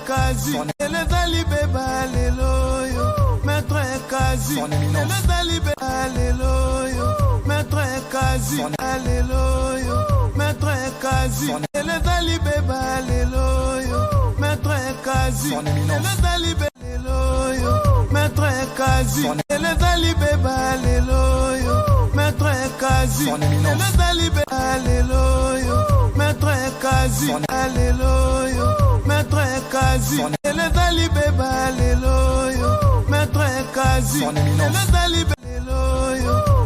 Kazi, Maître Kazi, Alléluia, Maître Kazi, Alléluia, Maître Kazi, Alléluia, Maître Kazi, Alléluia, Maître Kazi, Alléluia, Maître Kazi, Alléluia, Maître Kazi, Alléluia, Maître Kazi, Alléluia, Maître Kazi, Alléluia,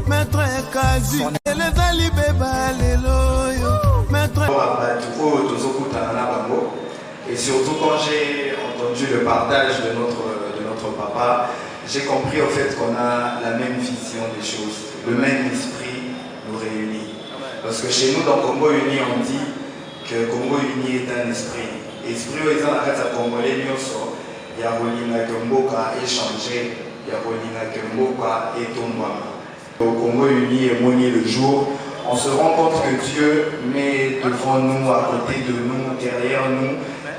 Maître Kazi, Alléluia, Maître. Et surtout quand j'ai entendu le partage de notre papa, j'ai compris au fait qu'on a la même vision des choses, le même esprit nous réunit. Parce que chez nous dans Congo Uni, on dit que Congo Uni est un esprit. Esprit où ils ont la carte congolais, il y a Mboka échanger, il y a Mboka et Tombama. Au Congo Uni et Moni le jour, on se rend compte que Dieu met devant nous, à côté de nous, derrière nous,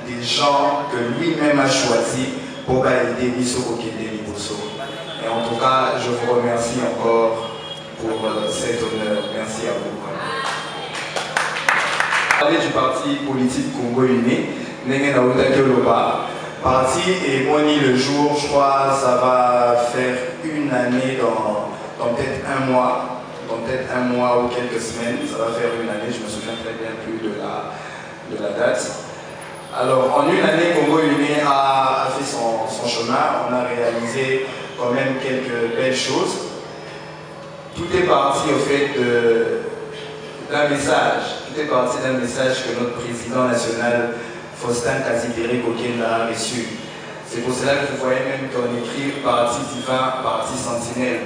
des gens que lui-même a choisis pour aider Bisso Kokende Liboso. Et en tout cas, je vous remercie encore pour cet honneur. Merci à vous. Parler du parti politique Congo Uni, Nenge Naouta Kyoloba, parti et Moni le jour, je crois ça va faire une année dans peut-être un mois. Dans peut-être un mois ou quelques semaines, ça va faire une année, je me souviens très bien plus de la date. Alors en une année, Congo Uni a fait son chemin, on a réalisé quand même quelques belles choses. Tout est parti au fait d'un message, tout est parti d'un message que notre président national, Faustin Kazibiri Kokenda, a reçu. C'est pour cela que vous voyez même qu'on écrit parti divin, parti sentinelle.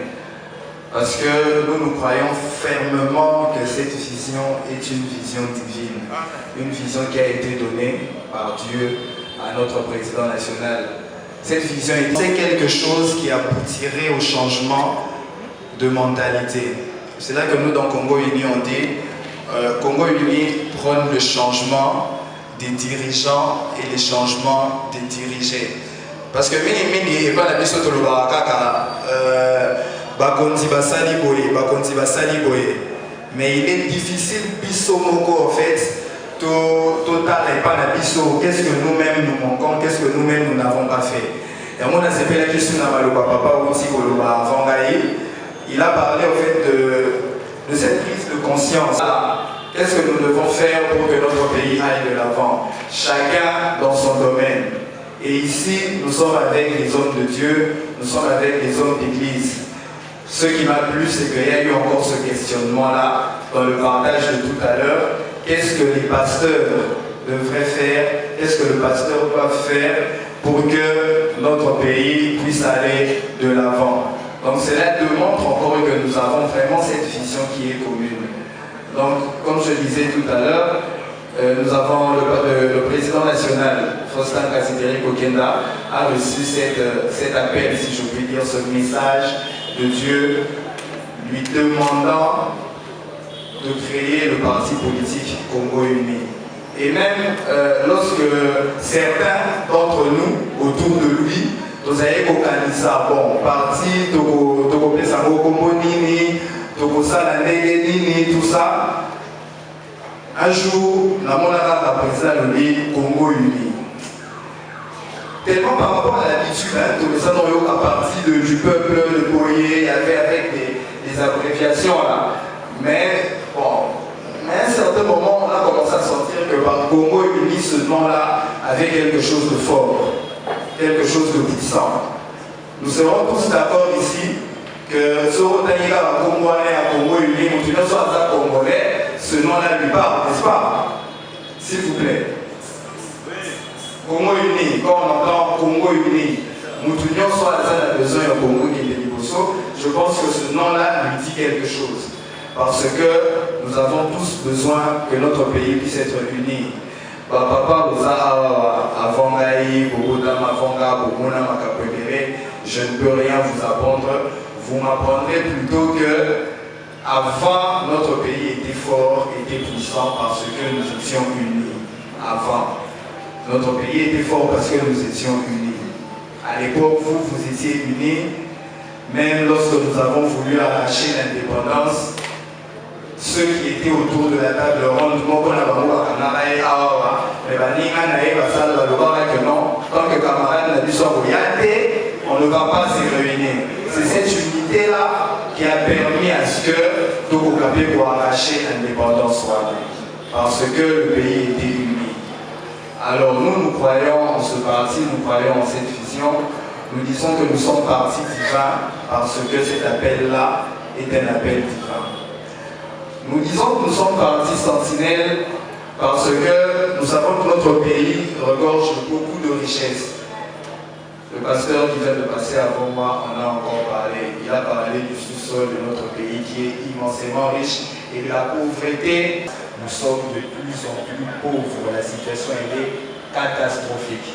Parce que nous croyons fermement que cette vision est une vision divine, une vision qui a été donnée par Dieu à notre président national. Cette vision est quelque chose qui aboutirait au changement de mentalité. C'est là que nous dans Congo Uni on dit Congo Uni prône le changement des dirigeants et le changement des dirigés. Parce que mini et pas la mission de Bakonzi basali boye. Mais il est difficile, biso moko en fait, total et pas la biso, qu'est-ce que nous-mêmes nous manquons, qu'est-ce que nous-mêmes nous n'avons pas fait. Et moi, on a fait la question à papa il a parlé en fait de cette prise de conscience. Qu'est-ce que nous devons faire pour que notre pays aille de l'avant? Chacun dans son domaine. Et ici, nous sommes avec les hommes de Dieu, nous sommes avec les hommes d'église. Ce qui m'a plu, c'est qu'il y a eu encore ce questionnement-là dans le partage de tout à l'heure. Qu'est-ce que les pasteurs devraient faire? Qu'est-ce que le pasteur doit faire pour que notre pays puisse aller de l'avant? Donc cela démontre encore que nous avons vraiment cette vision qui est commune. Donc, comme je disais tout à l'heure, nous avons le président national, Faustin Kazibiri Kokenda, a reçu cet appel, si je puis dire, ce message de Dieu, lui demandant de créer le parti politique Congo Uni. Et même lorsque certains d'entre nous, autour de lui, nous avons organisé bon parti, Togo Pesango Komonini, Togo Salanegeni, tout ça. Un jour, la monarque président le dit Congo Uni. Tellement par rapport à l'habitude, tout ça dans à partir du peuple de Boyer, il y avait avec des abréviations là. Mais bon, à un certain moment, on a commencé à sentir que par Congo Uni, ce nom-là avait quelque chose de fort, quelque chose de puissant. Nous serons tous d'accord ici que ce Rotaïga Congolais à Congo Uni, nous soit Congolais, ce nom-là lui parle, n'est-ce pas? S'il vous plaît. Congo Uni, quand on entend Congo Uni, Moutunion soit la besoin de Congo Liboso, je pense que ce nom-là lui dit quelque chose. Parce que nous avons tous besoin que notre pays puisse être uni. Papa, je ne peux rien vous apprendre. Vous m'apprendrez plutôt que avant notre pays était fort, était puissant parce que nous étions unis. Avant. Notre pays était fort parce que nous étions unis. À l'époque, vous étiez unis, même lorsque nous avons voulu arracher l'indépendance, ceux qui étaient autour de la table ronde, mais tant que camarades on ne va pas se réunir. C'est cette unité-là qui a permis à ce que Tokokapé pour arracher l'indépendance soit, parce que le pays était uni. Alors nous croyons en ce parti, nous croyons en cette vision. Nous disons que nous sommes partis divins parce que cet appel-là est un appel divin. Nous disons que nous sommes partis sentinelles parce que nous savons que notre pays regorge de beaucoup de richesses. Le pasteur qui vient de passer avant moi en a encore parlé. Il a parlé du sous-sol de notre pays qui est immensément riche et de la pauvreté. Nous sommes de plus en plus pauvres. La situation est catastrophique.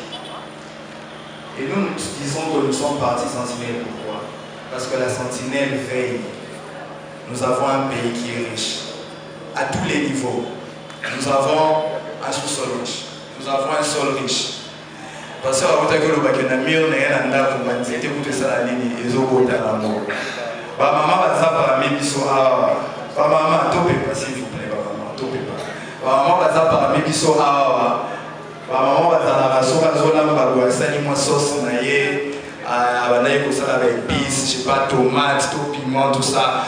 Et nous disons que nous sommes partis sentinelles. Pourquoi? Parce que la sentinelle veille. Nous avons un pays qui est riche. À tous les niveaux. Nous avons un sous-sol riche. Nous avons un sol riche. Parce que vous avez dit que vous avez dit que vous avez dit que vous je sais pas, tomates, piment, tout ça.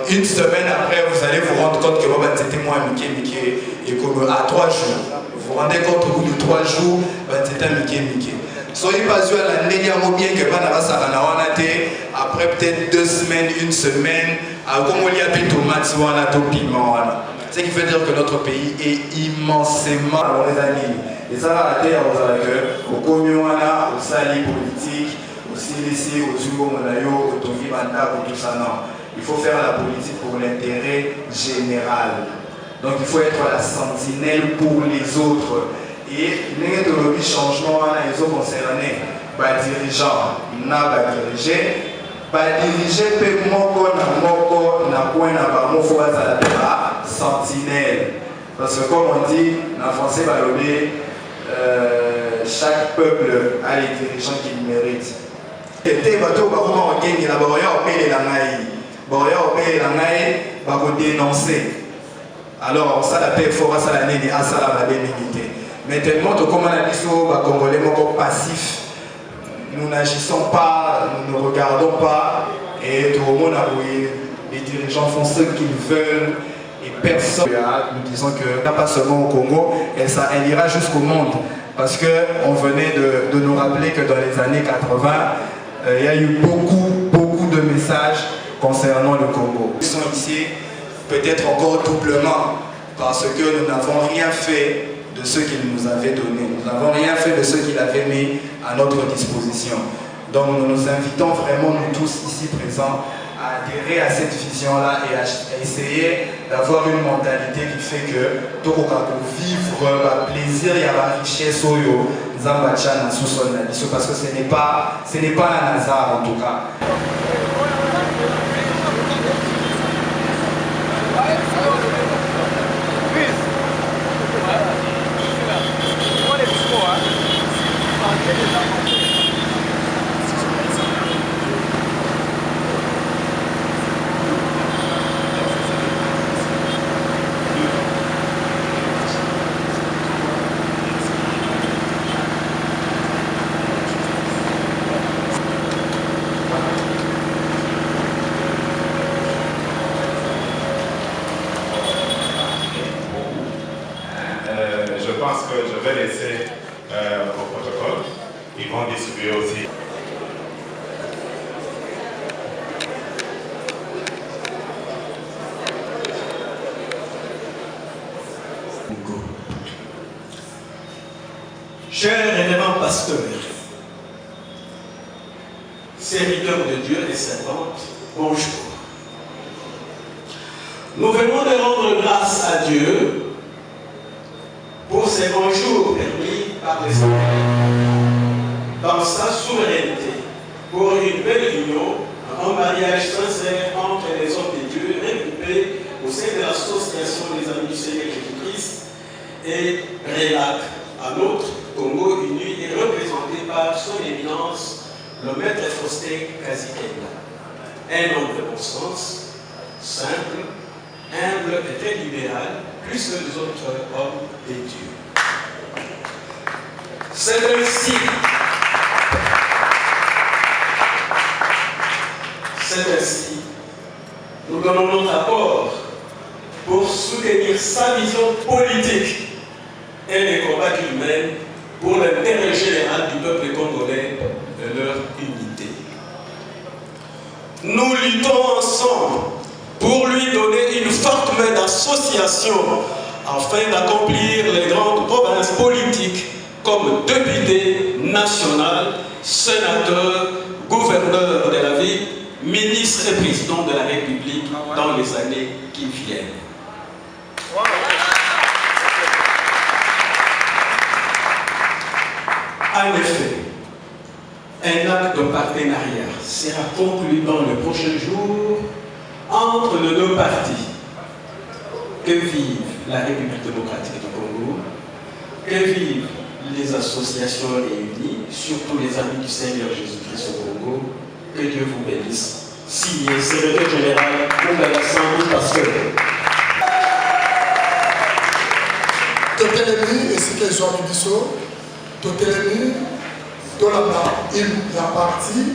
Une semaine après, vous allez vous rendre compte que c'était moi, Mickey, et comme à 3 jours. Vous vous rendez compte au bout de 3 jours, c'était Mickey. Soyez pas sûr à la bien que après peut-être 2 semaines, 1 semaine, comme il y a des tomates, piment. Ce qui veut dire que notre pays est immensément dans les années. Et ça va à terre au commuana, au sali politique, au CDC, au Zugo Monayo, au Tovi Banda, tout ça. Non. Il faut faire la politique pour l'intérêt général. Donc il faut être la sentinelle pour les autres. Et il y a des changements ils ont concerné les dirigeants, diriger peut moko na point na bamo faut la sentinelle. Parce que comme on dit en français, chaque peuple a les dirigeants qu'il mérite. Alors, ça la paix fort, ça la nene, ça la bénédicité. Mais tellement que comme on a dit, les Congolais sont passifs, nous n'agissons pas, nous ne regardons pas, et tout le monde a voulu, les dirigeants font ce qu'ils veulent, et personne. Nous disons que pas seulement au Congo, et ça elle ira jusqu'au monde. Parce qu'on venait de nous rappeler que dans les années 80, il y a eu beaucoup de messages concernant le Congo. Ils sont ici peut-être encore doublement parce que nous n'avons rien fait de ce qu'il nous avait donné. Nous n'avons rien fait de ce qu'il avait mis à notre disposition. Donc nous nous invitons vraiment, nous tous ici présents, à adhérer à cette vision-là et à essayer d'avoir une mentalité qui fait que tout pour vivre le plaisir et la richesse parce que ce n'est pas un hasard en tout cas. Je pense que je vais laisser au protocole. Ils vont distribuer aussi. Chers révérends pasteurs, serviteurs de Dieu et servantes, bonjour. Nous venons de rendre grâce à Dieu pour ces bonjours permis par les Seigneurs dans sa souveraineté, pour une belle union, un mariage sincère entre les hommes de Dieu regroupés au sein de l'association des amis du Seigneur Jésus-Christ et RELAC, un autre Congo uni, est représenté par son éminence, le maître Faustin Kazikenda. Un homme de bon sens, simple, humble et très libéral, plus que les autres hommes de Dieu. C'est ainsi, nous donnons notre apport pour soutenir sa vision politique et les combats qu'il mène pour l'intérêt général du peuple congolais et leur unité. Nous luttons ensemble pour lui donner une forte main d'association afin d'accomplir les grandes provinces politiques comme député national, sénateur, gouverneur de la ville, ministre et président de la République dans les années qui viennent. En effet, un acte de partenariat sera conclu dans les prochains jours entre les deux partis. Que vive la République démocratique du Congo, que vivent les associations réunies, surtout les amis du Seigneur Jésus-Christ au Congo. Que Dieu vous bénisse. Signé, secrétaire général de l'Assemblée pasteur. Totelemi et ce qu'ils sont en Bisso, Totelemi, Tolaba, il la partie,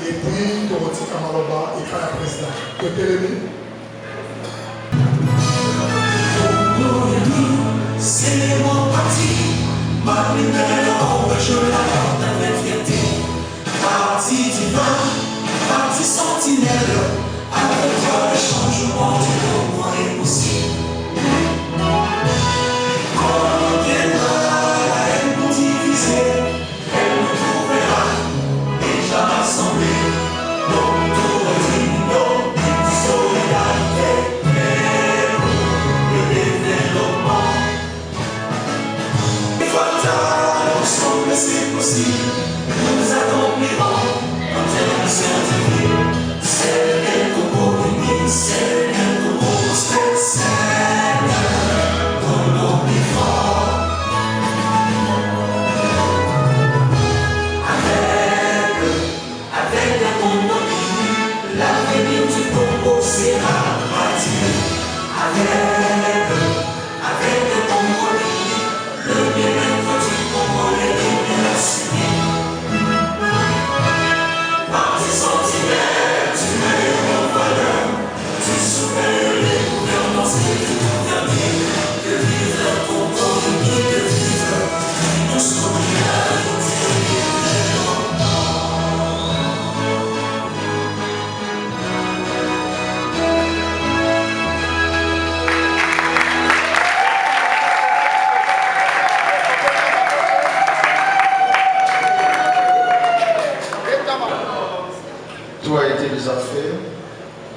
et puis Dorothy Kamaloba et Kaya président. Totelemi. C'est mon parti, ma lumière, je la porte avec fierté. Parti divin, parti sentinelle, avec toi le changement du Congo est possible. Quand on viendra, la haine nous diviser, elle nous trouvera déjà rassemblés. Donc tout l'union, une solidarité, le développement. Ensemble c'est possible, nous accomplirons notre mission divine. C'est le Congo uni, c'est le Congo prospère, c'est le Congo plus fort. Avec le Congo uni, l'avenir du Congo sera bâti. Avec le Congo uni, le bien-être du Congo est assuré. Parti sentinelle, tu mets en valeur, tu soumets les gouvernements et les gouvernements. Que vive le Congo uni, que vive nos solidarités. Tout a été déjà fait,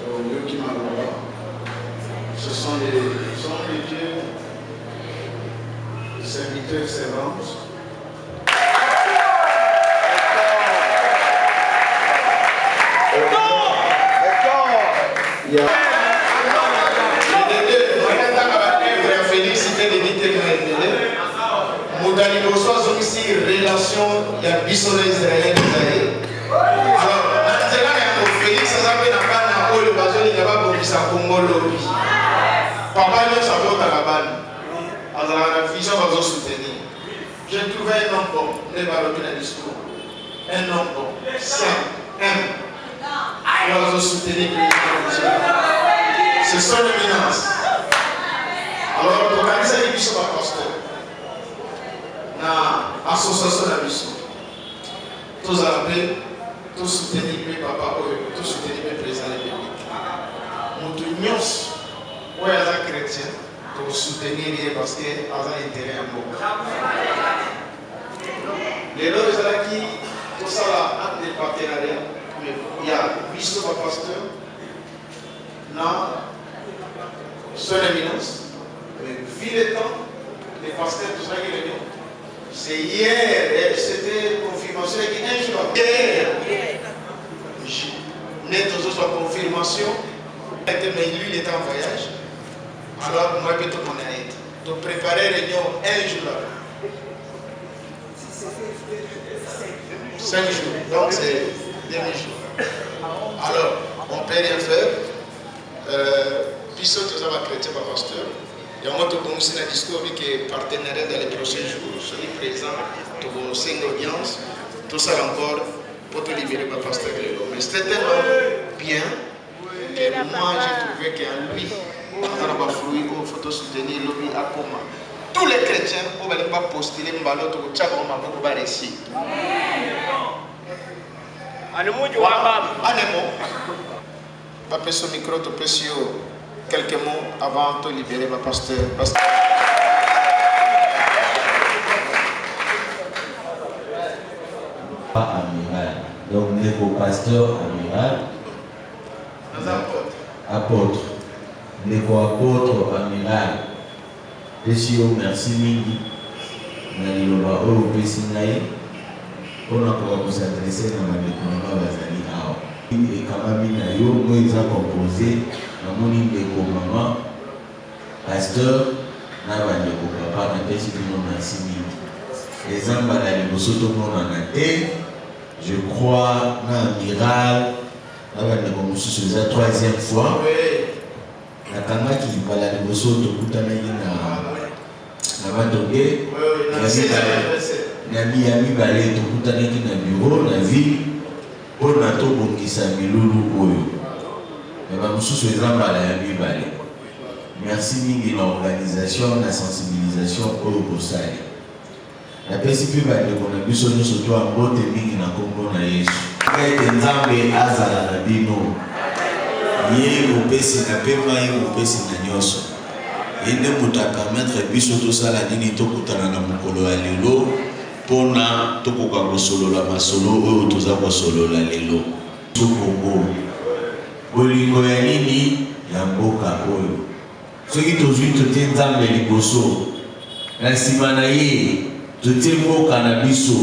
au mieux qui m'a dit. Ce sont les dieux, les serviteurs, servantes. Moudali Bosso a aussi relation, il y a Bissona Israël. Félix Azabé n'a pas n'a le bateau, il n'y a pas pour sa Congo lobby. Papa nous sa vote à la balle. Alors la vision va nous soutenir. J'ai trouvé un homme bon, ne va pas le discours. Un homme bon, sain, humble. Il va nous soutenir. C'est son éminence. Alors, pour organiser les bisous par pasteur, dans l'association de la mission, tous appelés, tous soutenir mes papas, tous soutenir mes présidents de la République. Nous tous, où est les chrétiens, pour soutenir parce qu'ils ont un intérêt à moi. Les lois qui, tout ça là, entre les partenariats, il y a bisous par pasteur, dans son éminence. Vu le temps, les pasteurs, tout ça qui est venu. C'est hier, c'était confirmation qui un jour. Hier, net aux autres confirmation, mais lui il était en voyage. Alors moi je peux tout mon arrêter. de préparer réunion un jour là. 5 jours, donc c'est demi-jour. Alors, on peut rien faire. Puisque tout ça va chrétien, va pasteur. Il y a un autre bon signe qui est partenariat dans les prochains jours. Soyez présents, tout vos 5 audiences, tout ça encore pour te libérer, ma pasteur. Mais c'était tellement bien que moi j'ai trouvé qu'en lui, on va flouer, il faut te soutenir, l'objet à comment. Tous les chrétiens, on ne va pas postuler, on va l'autre, on va réussir. Pape ce micro, tu peux sur quelques mots avant de libérer ma pasteur. Amiral. Donc, Neko pasteur amiral. Apôtre. Neko apôtre amiral. Monsieur, merci Mingi. Naliloba Oro Pesinaye. On a pour s'adresser dans la découverte Bazali Ao. Et Kamami Nayo, nous avons composé dans mon île de maman, pasteur, Nava de papa, n'a pas si nous merci Mingi. Les hommes à la Soto en terre, je crois, l'amiral, Nava de Moussu, c'est la 3e fois. La Tanga qui va la Soto, tout à l'heure. Navandonge, Nami Ami Balé, tout à l'heure qui n'a bureau, la ville, pour Nato Bongisa Milulu Oyo. Mais ma moussou se drame à la Ami Balé. Merci Mingi l'organisation, la sensibilisation au Bosali. La PCP va être qu'on a vu sur nous surtout en botte Mingi na Congo na Yesu. Quand Nzambe Azala na Bino, Yé ou Pessi na Pema, Yé ou Pessi na Nyoso. Et ne peut permettre biso to sala nini to kutana na mukolo ya lelo pona to koka solo la masolo oyo toza ko solo la lelo to Congo bolingo ya nini ya mboka oyo soki tozwi totie Nzambe liboso na nsima na ye totie mboka na biso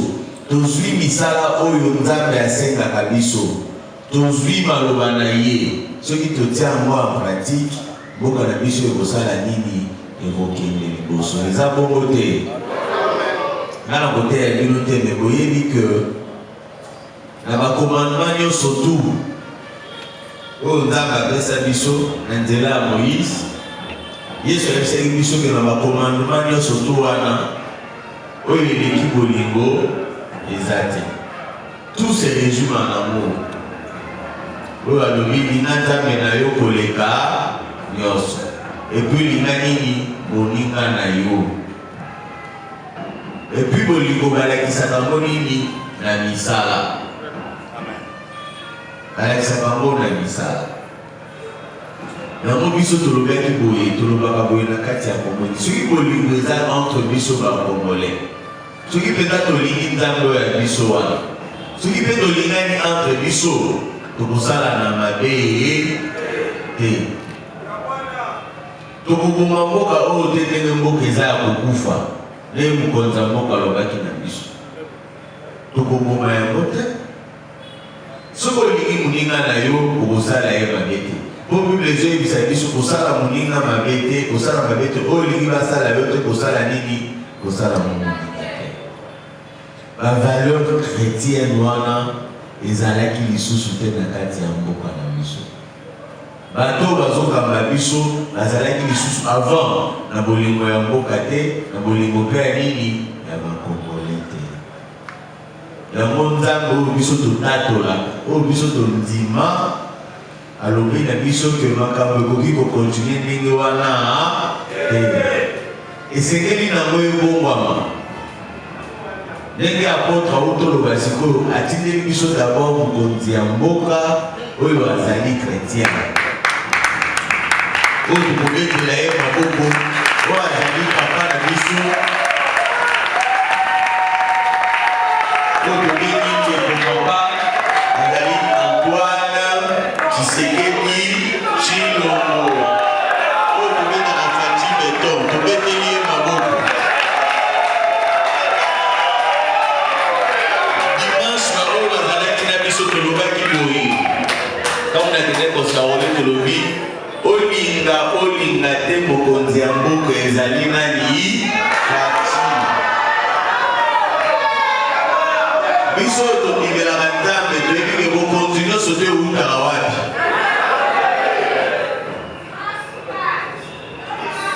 tozwi misala oyo Nzambe asengaka biso tozwi maloba na ye soki totie yango en pratique mboka na biso ekosala nini ekokende liboso eza bongo te nga na kote ya bino te me boyebi ke na bakomandema nyonso tu oyo Nzambe apesa biso na nzela ya Moïse Yesu ayebisaki biso ke na bakomandema nyonso tu wana oyo eleki bolingo eza te tout se résume en amour oyo alobi linga Nzambe na yo koleka nyonso epuis linga nini bolinga na yo epuis bolingo balakisaka ngo nini na misala balakisaka ngo na misala yango biso tolobaki boye tolobaka boye na kati ya Congolais soki bolingo eza entre biso bacongolais soki mpenza tolingi Nzambe oyo ya biso wana soki mpe tolingani entre biso tokosala na mabe te tokokoma mboka oyo te ndenge mboka eza ya kokufa ndenge mokonzi ya mboka alobaki na biso tokokoma yango te soki olingi moninga na yo okosala ye mabe te po Bible ezoyebisa biso kosala moninga mabe te kosala mabe te oyo olingi basala yo te kosala nini kosala moninga te bavaleur chrétienne wana ezalaki lisusu te na kati ya mboka na biso bato bazokamba biso bazalaki lisusu avant na bolingo ya mboka te na bolingo mpe ya nini ya bakongole te yango Nzambe oyo biso totatola oyo biso tondima alobi na biso ke makambo ekoki kokontinue ndenge wana te esengeli nango ebongwama ndenge apôtre autoloba sikoyo atindeli biso d'abord mokonzi ya mboka oyo azali chrétien oyo tokobetela ye maboko oyo azali papa na biso oyo tobeti ndeko papa azali Antoine Tshisekedi Tshilombo oyo tobetaka Fati Beton tobeteli ye maboko dimanche oyo bazalaki na biso tolobaki boye ntango nakende kosarole tolobi olinga te mokonzi ya mboka biso tondimela nzambe toyebi ke bokontinue sote eutaka wapi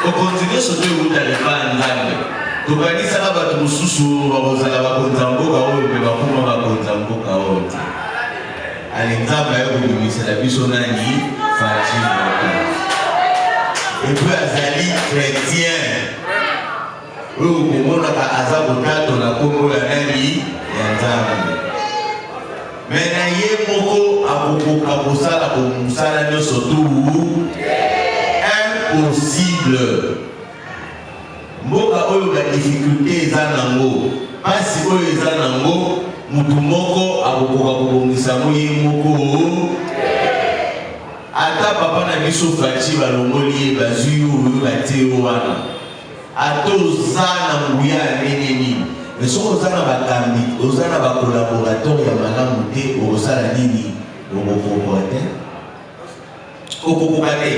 bokontinue sote eutaka epa nzambe tokanisaka bato mosusu bakozala bakonza mboka oyo mpe bakuma bakonza mboka oyo te ale nzambe ayokobimisela biso nani Faci epuis azali chrétien oyo komonaka aza kotatola kombo ya nani ya nzambe me na ye moko akokoka kosala komosala nyonso tu impossible mboka oyo badifficulté eza nango mpasi oyo eza nango mutu moko akokoka kobongisamo ye moko ata papa na biso Faci balongoli ye bazwi oyo batie wana ata oza na nguya ya ndenge nini mais soki oza na bakambi oza na bakolaborateur ya malamu te okosala nini okokoka te okokoka te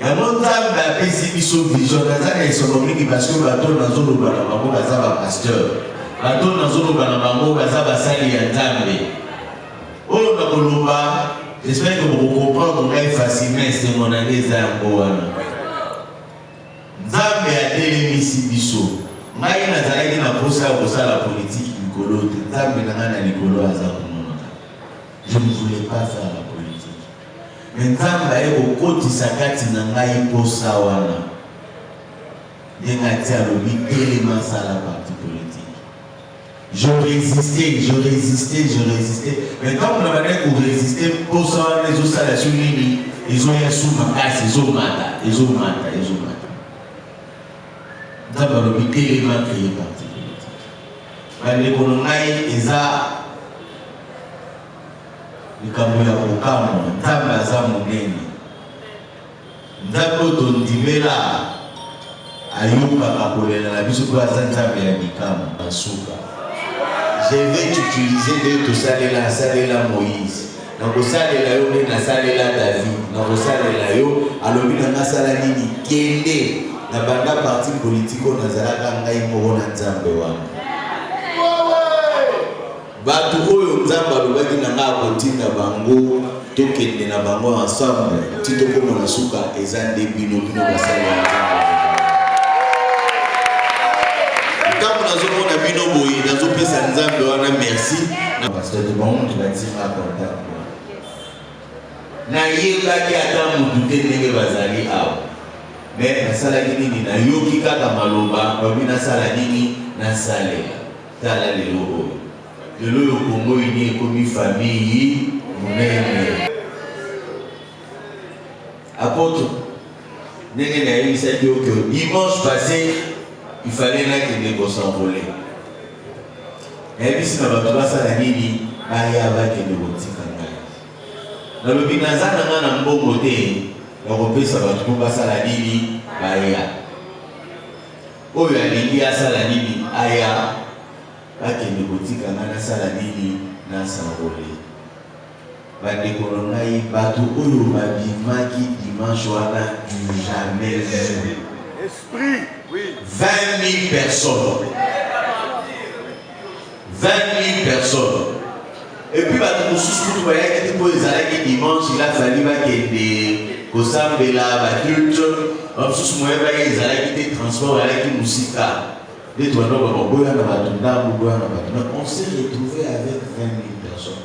yango nzambe apesi biso vision naza na esono mingi parce que bato nazoloba na bango baza bapasteur bato nazoloba na bango baza basali ya nzambe oyo nakoloba j'espère que vous comprenez ngai facilement esengo na ngai eza yango wana nzambe atelemisi biso ngai nazalaki na posa ya kosala politike likolo te nzambe na ngai na likolo aza komonaka je ne voulais pas faire la politique mais nzambe aye kokotisa kati na ngai posa wana ndenge ati alobi telema sala parti politique. Je résistais. Mais quand on a résisté, pour ça, les autres salles sur l'île, ils ont eu sous ma casse, ils ont mata. D'abord, le élément créé parti politique. L'économie, ils ont le Cameroun, Ntabaza Mouneni, Ndabo Tondimela, Ayuka Kapolela, la biso kwa Zanzabe ya Mikama, Asuka. Je vais t'utiliser de tout ça de la Moïse. Donc ça de la yo na salela David. Donc ça de la yo alobi na sala nini kende na banda parti politique na zalaka ngai moko na nzambe wana. Batu oyo nzambe alobaki na nga kotinda bango tokende na bango ensemble tito ko na suka ezande bino basala ya nzambe. Bino boyi nazo pesa nzambe wana merci na pasteur de bon tu vas dire à contact na yebaki ata mutu te ndenge bazali awa mais nasalaki nini nayoki kaka maloba babi nasala nini nasalela tala lelo oyo Congo ini ekomi famille monene apôtre ndenge nayebisaki oyo dimanche passé il fallait là que s'envoler. Et puis si on va trouver ça la nini, aya va que nous retirons. Dans le binaza na mbongo te, on peut ça va trouver ça la nini, aya. Oh ya nini ya ça la nini, aya va que nous retirons na ça la nini na s'envoler. Bande kolongai batu oyo babimaki dimanche wana du jamais vu. Esprit, oui. 20 000 personnes. 20 000 personnes. Et puis, bah, tout ce que pour les années dimanche, il a fallu que Kosambela, la culture, on se souvient que les années transport avec une musique. On s'est retrouvé avec 20 000 personnes.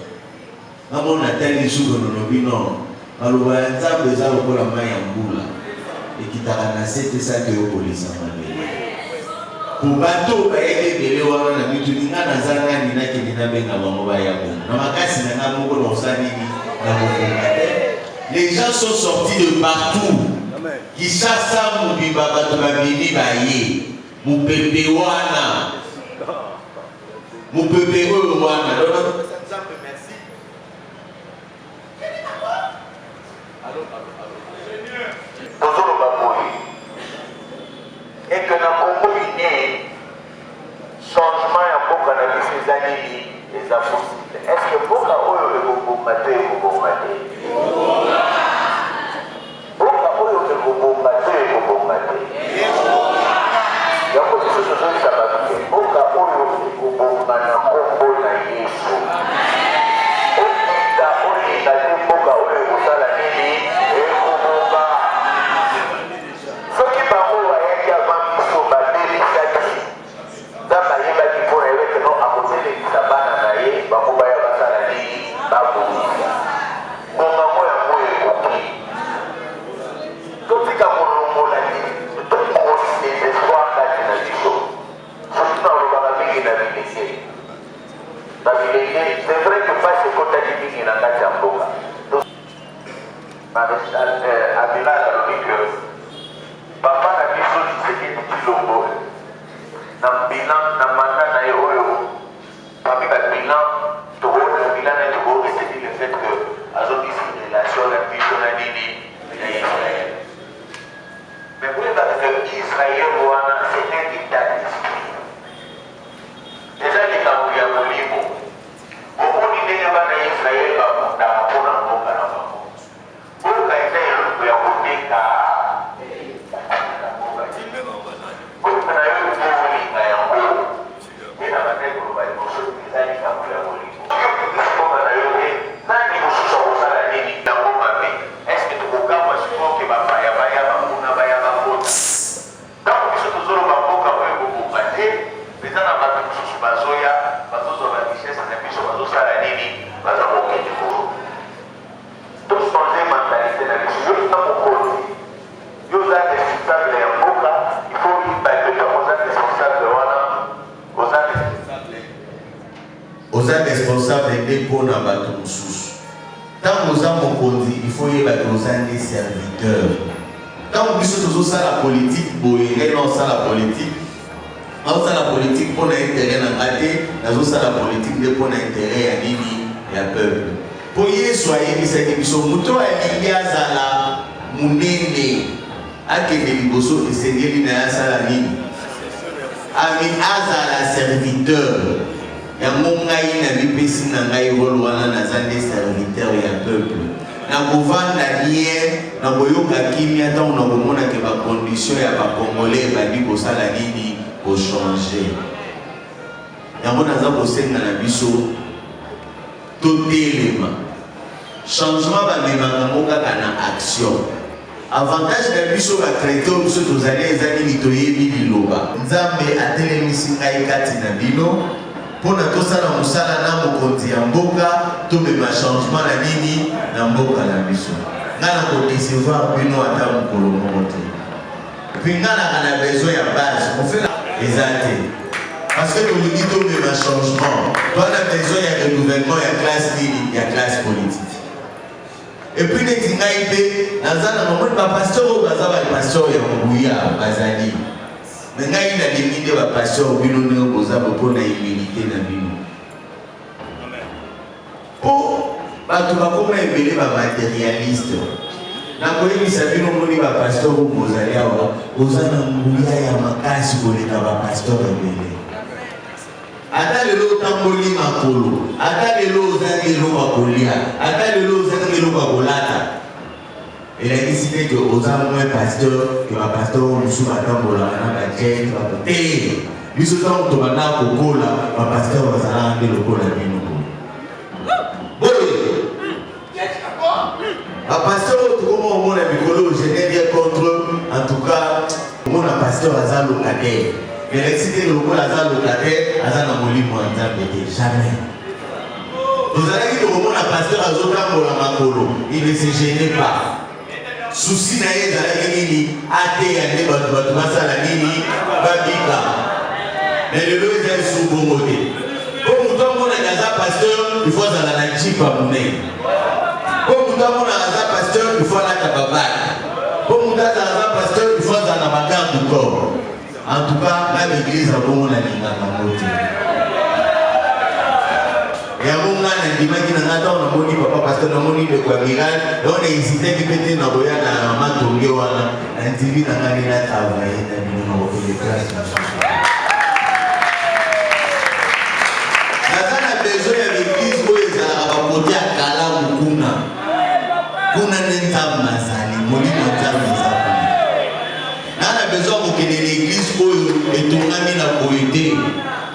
On a atteint les sous de nos binômes. Alors, on a atteint les arbres pour la main en boule. Et qui t'a ramassé, c'est ça que vous pouvez savoir. Pour bateau, il y a des gens qui ont les gens sont sortis de partout. Qui chassent ça, mon bibaba, mon bébé wana. Mon bébé wana. Merci. Et que dans le Congo, il y a changement à beaucoup de ces années, les impossibles. Est-ce que beaucoup de gens ont combattu Il y a beaucoup de choses qui sont na bilan na mandat na oyo parmi ba bilan to le bilan na to retenir le fait que azo ici une relation la vision na nini ya Israël. Mais pour les que Israël c'est un état d'esprit. Déjà les camps ya molimo. Beaucoup d'idées ba na Israël ba na pona mboka na bango. Pour kaita ya kuteka responsable des pour na bato mususu. Tant que vous avez mon conduit, il faut y avoir des serviteurs. Tant que vous avez la politique, vous avez la politique. Vous avez la politique pour l'intérêt de la raté, vous avez la politique pour l'intérêt de la peuple. Pour y soyez, c'est que vous avez des ala munene akende liboso esengeli na asala nini ami azala serviteur ya mongai na bipesi na ngai rôle wana nazande serviteur ya peuple na kovanda bien na koyoka kimia tant na komona ke ba condition ya ba congolais bandi kosala nini ko changer yango naza kosenga na biso totelema changement bamemaka ngo kaka na action. Avantage de biso ba traité biso tozali ezali litoyebi liloba nzambe atelemisi ngai kati na bino pona tosala musala na mokonzi ya mboka tobema changement na nini na mboka na biso ngana kodecevoir bino ata mokolo moko te puis ngana kana besoin ya base on fait ezate parce que tolingi tobema changement toana besoin ya renouvellement ya classe nini ya classe politique. Et puis les tingaïbe, nazana nomoni ba pasteur ou bazaba pasteur ya Mbuya bazali. Mais ngai na limite ba pasteur bino ne bozaba pour na humilité na bino. Po ba tu ba koma ebele ba matérialiste. Na koyebisa bino moni ba pasteur ou bozali awa, bozana Mbuya ya makasi koleka ba pasteur ebele. Ata lelo tamboli makolo, ata lelo ozangi eloko kolia, ata lelo ozangi eloko kolata. Il a décidé que oza moins pasteur, que ma pasteur musu batambola na ba jet ba te. Biso tant to bana kokola, ma pasteur bazala ngi lokola bino. Boye. Ma pasteur to komo mona mikolo, je n'ai rien contre, en tout cas, mon pasteur azala locataire. Mais l'excité de l'eau, Azan locataire, Azan a moulu pour un jamais. Vous allez dire au monde à pasteur Azotan pour la Makolo, il ne se gênait pas. Souci naïe, Zalagini, Ate, Yane, Batmasa, Lanini, Babika. Mais le lot est sous bon côté. Comme tout le monde a un pasteur, il faut à la Nachi Pamouné. Comme tout le monde a un pasteur, il faut à la Tababak. Comme tout le monde a un pasteur, il faut à la Bagarre du corps. En tout cas, l'église a bon la ligne à côté. Et à mon âge, il m'a dit papa parce que nous avons dit de quoi miracle. On a hésité qui peut être envoyé à un matin de un TV dans la ligne à travailler dans les classes. Nous avons besoin de l'église où ils ont apporté à Kala Mukuna. Kuna n'entame Mazali, Moli n'entame Mazali. On a besoin que l'église et tout le monde a voté.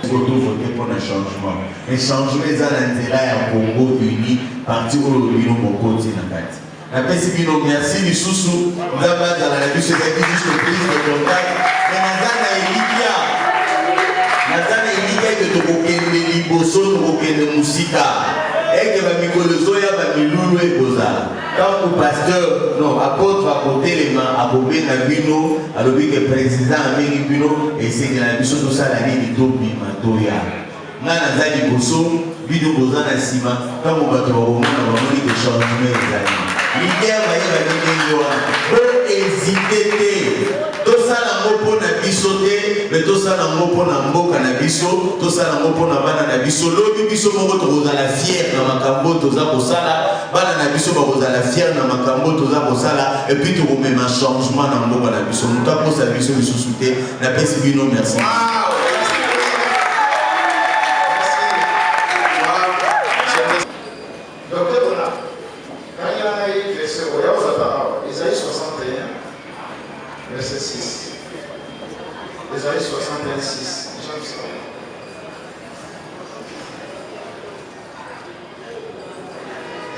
Il faut voter pour un changement. Un changement est à l'intérieur Congo uni, parti où nous avons voté. Merci, les sous-sous. Nous avons dans la vie, c'est juste le prise de contact. Mais Nazana Elika est de Tokokende Liboso, Tokokende Musika. Et que Mikolozoya va Milulu et Boza. Quand le pasteur, non, apôtre va porter les mains à Bobé Nabino, à l'objet que le président Amélie Bino, et c'est que la mission de ça l'année du Tobi Matoya. Nana Zali Bosso, Bino Boza Nassima, quand on va trouver au monde, on va venir de changer les amis. Leader bayeba ndenge wana. Hésitez te. Tosala ngo pona biso te, mais tosala ngo pona mboka na biso, tosala ngo pona bana na biso. Lobi biso moko tokozala fier na makambo toza kosala, bana na biso bakozala fier na makambo toza kosala, et puis tokomema changement na mboka na biso. Mutu akosa biso lisusu te, napesi bino merci. Docteur Bona, quand il y a eu verset Isaïe 61, verset 6. Isaïe 61, 6. J'aime ça.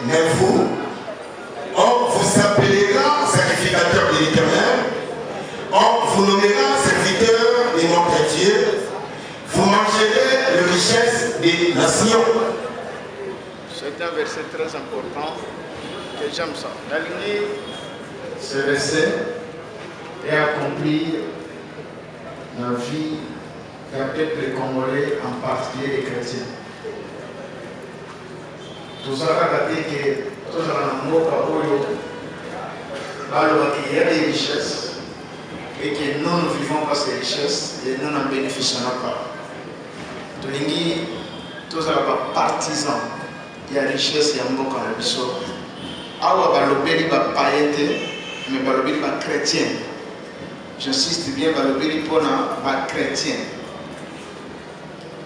Mais vous, on vous appellera sacrificateur de l'Éternel, on vous nommera serviteur de notre Dieu, vous mangerez les richesses des nations. C'est un verset très important que j'aime ça. D'aligner ce verset et accomplir la vie d'un peuple congolais, en particulier les chrétiens. Tout ça a raté que tout ça a qu'il y a des richesses et que nous ne vivons pas ces richesses et nous n'en bénéficions pas. Tout ça va partisan. Il y a richesse, il y a un bon cannabis. Awa balobeli ba païente, mais balobeli ba chrétien. J'insiste bien, balobeli pour ba chrétien.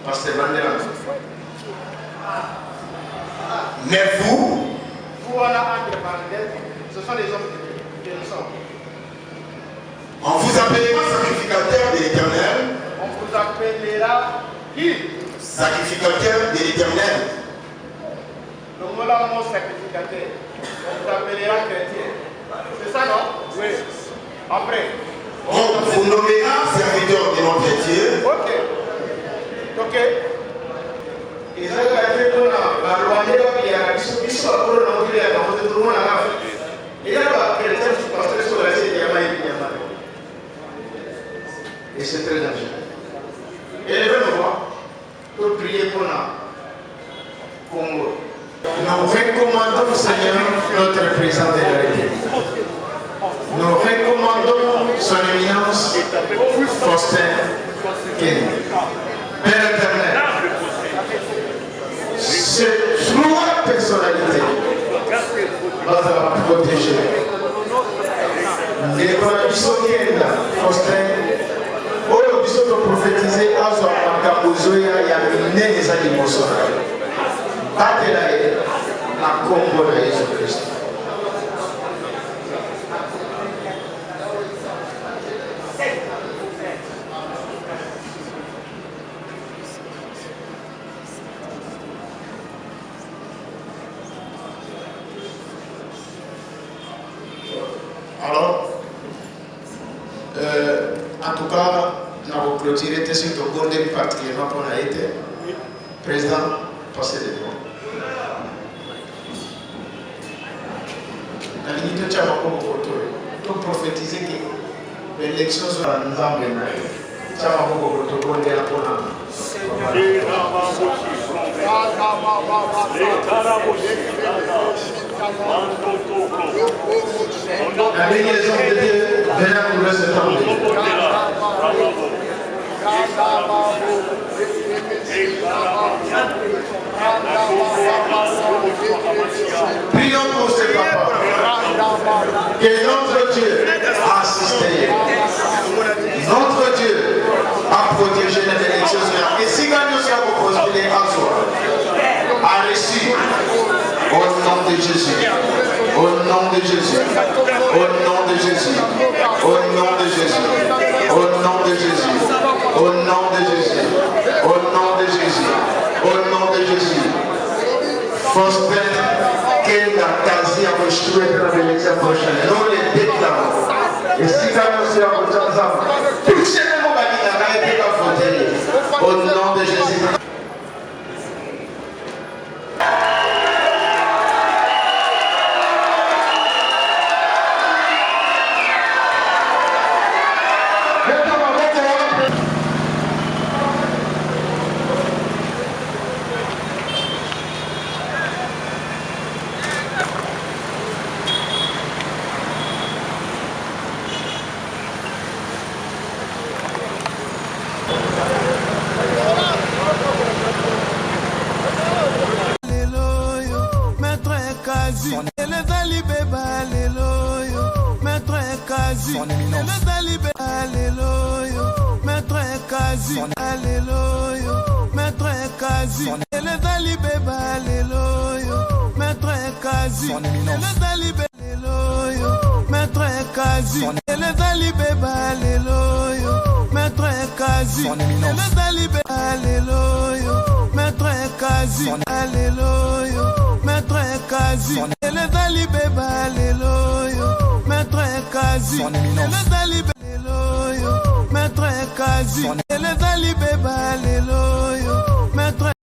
Parce que Vandela. Mais vous, voilà entre parenthèses, ce sont les hommes que nous sommes. on vous appellera sacrificateur de l'Éternel. On vous appellera qui? Sacrificateur de l'Éternel. Le mot là, mot sacrificateur. On vous appellera chrétien. C'est ça, non? Oui. Après. On vous nommera serviteur de notre Dieu. Ok. Ok. Et ça, quand il fait la loi, il y a un peu et c'est très dangereux. Et les me voir pour prier pour la Congo. Nous recommandons, Seigneur, notre président de la République. Nous recommandons son éminence, Faustin Ken. Père éternel, cette trois personnalités va la protéger. Les Faustin, oyo biso prophétiser azwa makambo zoya ya minene eza liboso na ye batela ye na kombo na Yesu Kristo. Alors, en tout cas, nous avons clôturé sur le Gondé particulièrement pour la été. Président, passez les mots. La ligne de Tchama comme photo, pour prophétiser que l'élection sera nous amenée. Tchama comme photo, Gondé la Pona. La ligne des hommes de Dieu, venez pour le septembre. Prions pour ces papas. Que notre Dieu a assisté. Notre Dieu a protégé les élections. Et si nous sommes postulés à soi, a reçu au nom de Jésus. Au nom de Jésus. Au nom de Jésus. Au nom de Jésus. Au nom de Jésus. Au nom de Jésus. Au nom de Jésus. Au nom de Jésus. Faustin, quelle la quasi à construire dans l'élection prochaine. Nous les déclarons. Et si nous sommes en train de toucher les mots, au nom de Jésus. Kazi, Elezali Beba Leloyo, Maître Kazi, Elezali Beba Leloyo, Maître Kazi, Alléluia, Maître Kazi, Elezali Beba Leloyo, Maître Kazi, Elezali Beba Leloyo, Maître Kazi, Elezali Beba Leloyo, Maître Kazi, Elezali Beba Leloyo, Maître Kazi, Alléluia, Maître Kazi, Elezali Beba Leloyo, Maître Kazi, Elezali Beba Leloyo, Maître Kazi, Elezali Beba Leloyo.